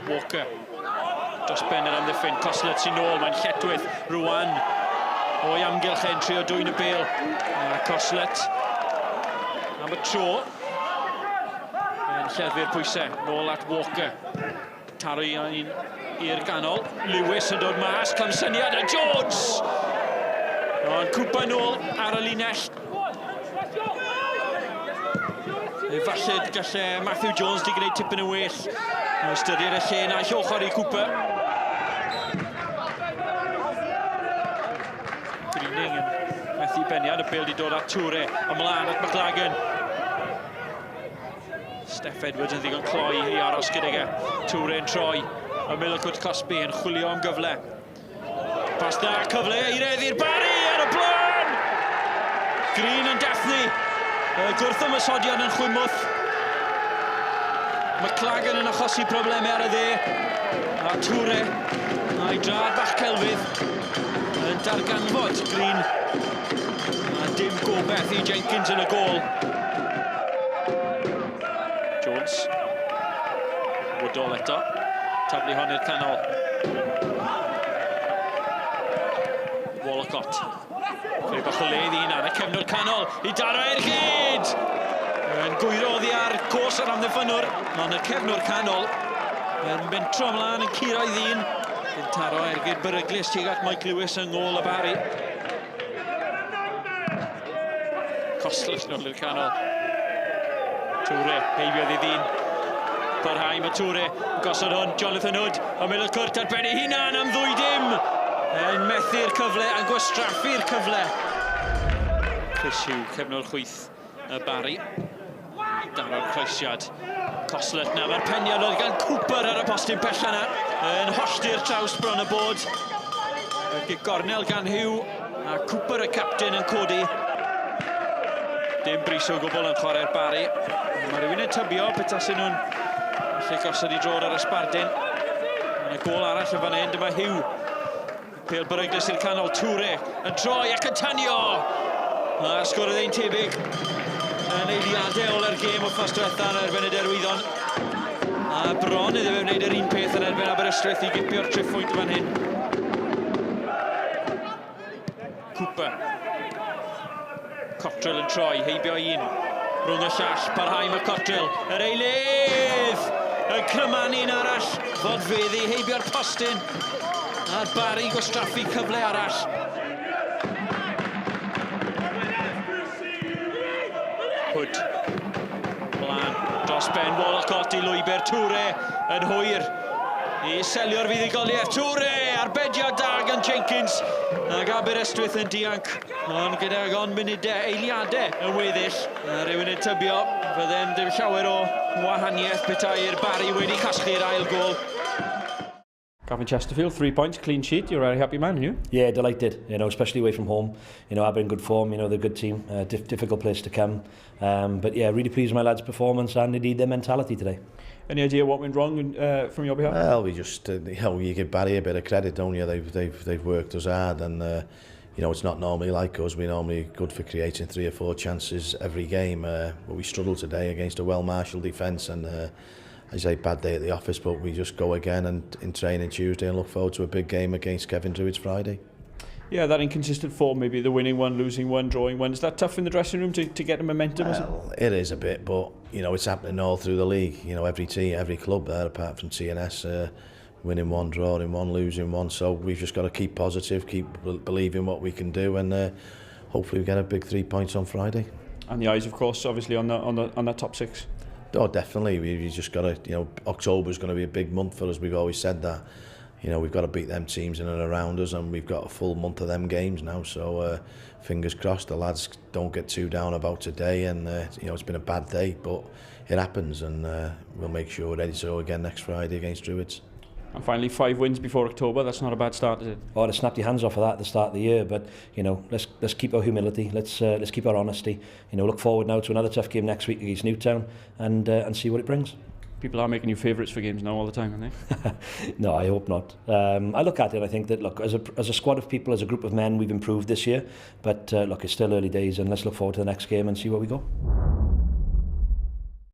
Walker. Dros ben yr amddiffyn, Coslet sy'n nôl, mae'n lletwydd, rwan. O'i amgylch e'n trio dwy'n y bêl. Coslet. Am y tro. Yn lleddfu'r pwysau, nôl at Walker. Taro i'r ganol. Lewis yn dod mas, clamsyniad a Jones! Ond cwpa nôl ar y linell. Falle gallai Matthew Jones di gwneud tipyn yn well. O ystyried y lle na ochr i Cooper. Greening yn methu beniad, y bêl di dod at Toure, ymlaen at McLagan. Steph Edwards yn ddigon cloi i aros gyda'i. Toure yn troi, a Millicott Cosby yn chwilio am gyfle. Pas da, cyfle i reddi'r Barri ar y blaen! Green yn dathlu, gwrth ymysodiad yn chwymwth. McLagan yn achosi problemau ar y dde. A Toure, a'i drad bach celfydd, yn darganfod Green. A dim gobeth i Jenkins yn y gôl. Jones. Woodall eto. Taflu hon i'r canol. Walcott. Creu bach o le ddyn ar y cefnwr canol. I daro i'r gyd! Yn gwyro oddi ar cos yr amddiffynwr. Ond y cefnwr canol. Yn mentro ymlaen yn curo'i ddyn. Yn taro i'r gyd beryglis tuag at Mike Lewis yn ngôl y Barri. Coslet nôl i'r canol. Toure, heibiodd i ddyn. Parhau mae Toure, gosod hwn, Jonathan Hood, a Millicott ar ben ei hunan am 2-0. Yn methu'r cyfle, yn gwastraffu'r cyfle. Chris Hugh, cefnwr chwyth y Barri. Daro'r croesiad. Coslet na, mae'r peniad oedd gan Cooper ar y postyn pella na. Yn hollti'r traws bron y bod. Gornel gan Hugh, a Cooper y captain yn codi. Dim bris o gwbl yn chwarae'r Barri. Mae rhywun yn tybio, petasyn nhw'n lle gosod i drod ar ysbardyn. Mae'n y gôl arall yn fan hyn, dyma Hugh. Pêl beryglis i'r canol, Toure yn troi ac yn tanio. A sgorydd ein tebyg yn eiliadau o'r gêm o ffos diwetha yn erbyn y derwyddon. A bron iddo fe wneud yr un peth yn erbyn Aberystwyth i gipio'r triffwynt fan hyn. Cooper. Cottrell yn troi, heibio un. Rhwng y llall, parhau mae Cottrell. Yr eilydd! Y crymanu'n arall. Fodfeddi, heibio'r postyn. A'r Barri gwastraffu cyfle arall. Hood. Mlaen, dros ben Walcott i lwybyr Toure yn hwyr. I selio'r fuddugoliaeth. Toure, arbediad da gan Jenkins. Ac Aberystwyth yn dianc. Ond gyda gon munudau, eiliadau yn weddill. Rhywun yn tybio, fydden dim llawer o wahaniaeth petai'r Barri wedi casglu'r ail gol. Gavin Chesterfield, 3 points, clean sheet. You're a very happy man, aren't you? Yeah, delighted. You know, especially away from home. You know, Aber in good form. You know, they're a good team. Difficult place to come. But yeah, really pleased with my lads' performance and indeed their mentality today. Any idea what went wrong from your behalf? Well, we just, you know, you give Barry a bit of credit, don't you? They've worked us hard, and you know, it's not normally like us. We're normally good for creating 3 or 4 chances every game, but we struggled today against a well-marshalled defence, and I say bad day at the office, but we just go again and in training Tuesday and look forward to a big game against Kevin Druids Friday. Yeah, that inconsistent form, maybe the winning one, losing one, drawing one. Is that tough in the dressing room to get the momentum? Well, it is a bit, but you know, it's happening all through the league. You know, every team, every club there, apart from TNS, winning one, drawing one, losing one. So we've just got to keep positive, keep believing what we can do, and hopefully we get a big 3 points on Friday. And the eyes, of course, obviously on that top 6. Oh, definitely. We just got to, you know, October's going to be a big month for us. We've always said that. You know, we've got to beat them teams in and around us, and we've got a full month of them games now. So fingers crossed the lads don't get too down about today. And you know, it's been a bad day, but it happens, and we'll make sure we're ready to go again next Friday against Druids. And finally, 5 wins before October. That's not a bad start, is it? Oh, to snap your hands off of that at the start of the year. But you know, let's keep our humility. Let's keep our honesty. You know, look forward now to another tough game next week against Newtown, and see what it brings. People are making you favourites for games now all the time, aren't they? No, I hope not. I look at it, I think that, look, as a squad of people, as a group of men, we've improved this year. But look, it's still early days, and let's look forward to the next game and see where we go.